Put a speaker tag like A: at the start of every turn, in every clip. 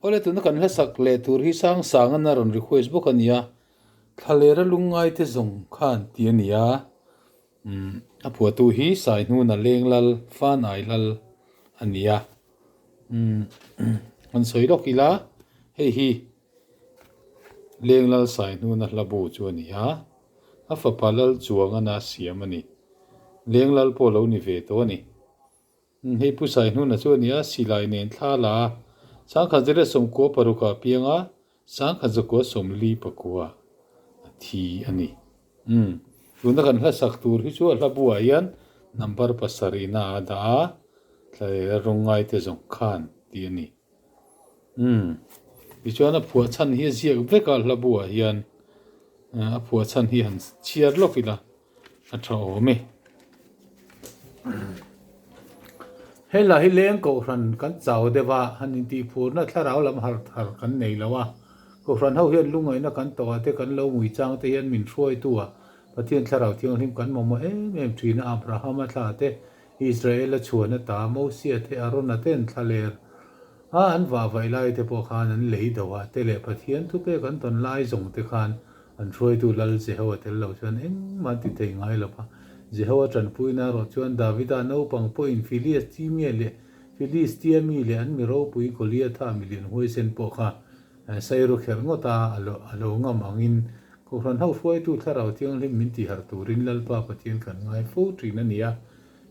A: ole tu na kan la sak le tur hi sang an ron request bo kan ya Thlalera lungngaite zawng khan ti ania a phuahtu hi sai nu na lenglal fan ailal ania an soirok ila hei hi lenglal sai nu na hlabu chu ania a fapalal chuang ana siam ani lenglal po lo ni ve to ani hei pu sai nu na chu ania silai nen thla sang kha jere som ko paruka pianga sang kha ko som li pakua thi ani tuna kan hla sak tur hi chu hla bua hian number pasarina da Thlalera lungngaite zawng khan ti ani ti chuan a phuah chan hi ziak veka hla bua hian a phuah chan hi han chiar lokila a tha awme hela hi leng ko ran kan chaw dewa hanin ti phurna thlarau lam har thar kan nei lawa ko ran ho hian lungai na kan to ate kan lo mui chang te hian min throi tua pathian thlarau thiang hlim kan momo em thina abraham a thla te Israel a chuana ta Moses te arona ten Thlalera an va vai lai te po khan an lei dawa te le pathian thu pe kan ton lai zong te khan an throi tu lal je ho te lo chuan ma ti te ngai lo pa Jehovah tran puina ro chuan Davida no pang po in Philistia mi le an mi ro pui Goliath a million hoi sen po kha sai ro kher ngota alo ngam angin ko ran ho foi tu tharau tiang lim min ti har turin lal pa pathian kan ngai fo trin ania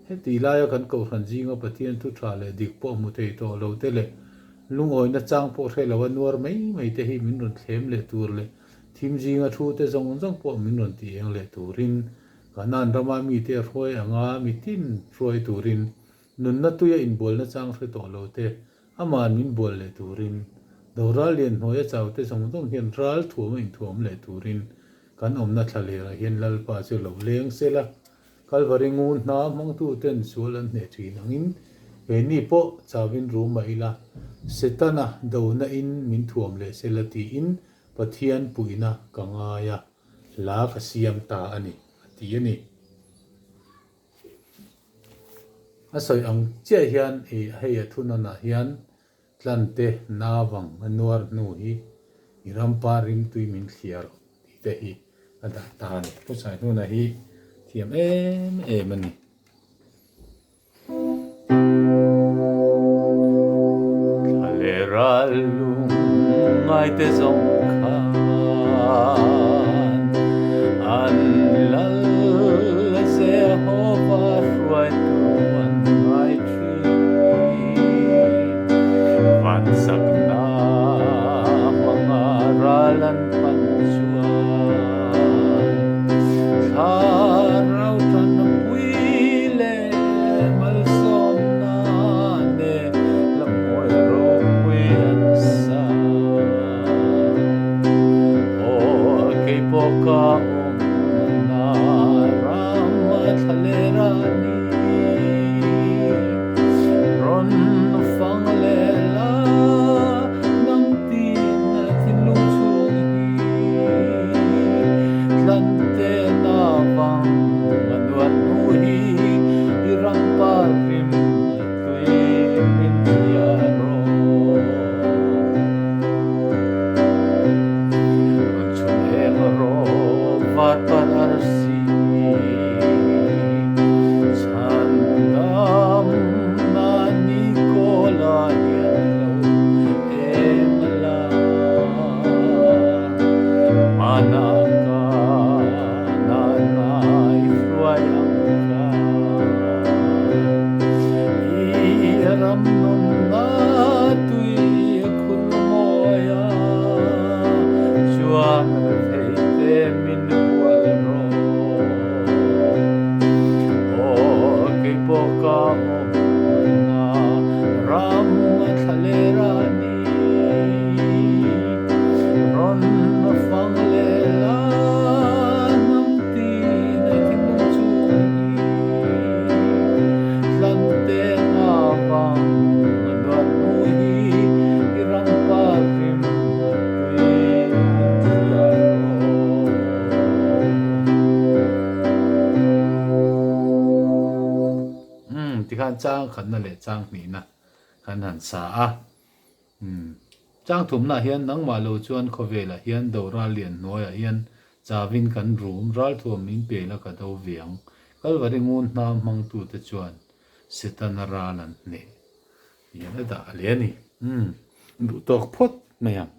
A: he ti lai kan ko ran jinga pathian tu tra le dik po mu te to lo te le lungoi na chang po the lo nuar mai te hi min ron thlem le tur le thim jinga thu te zong po min ron ti eng le turin kanan rama mi te roi anga mi tin roi turin nun na tuya in bol na chang hre to lo te aman min bol le turin dora lian hoya chaw te song hian ral thuam in thuam le turin kan omna Thlalera hian lal pa chu lo leng sela kalvari ngu na mang tu ten sualan ne thin angin ve ni po chawin ru mai la setana do na in min thuam le selati in pathian puina kangaya la ka siam ta ani ti ani asoi ang che hian e hei thuna na hian tlante nawang anuar nu hi irampa rim tui min thliar ti te hi ada tan pu sai nu na hi thiam em ani Thlalera lungngaite zawng khan an lal Jehovah ruai tu an ngai tri van sak na mangaralan pan chuan tharau tan pui le mal som na ne lamoi ro pui an sa o ke poka Thlalera ni ron fang le la nang tin thin lung chung hi tlante na wang anuat nu hi irang pa rim tui min tia ro ron chun em ro vat pan arsi Thlalera ni ron fang le la nang tin thin lung chung hi tlante na wang anuat nu hi irang pa rim tui tia ro ti khan chang khan na le chang ni na kan han sa a chang thum na hian nang ma lo chuan khovela hian dora lian noya hian chawin kan room ral thum min pe la ka do viang kalwari ngun na mang tu te chuan sitanara lan ne yana da aliani du tok phot mayam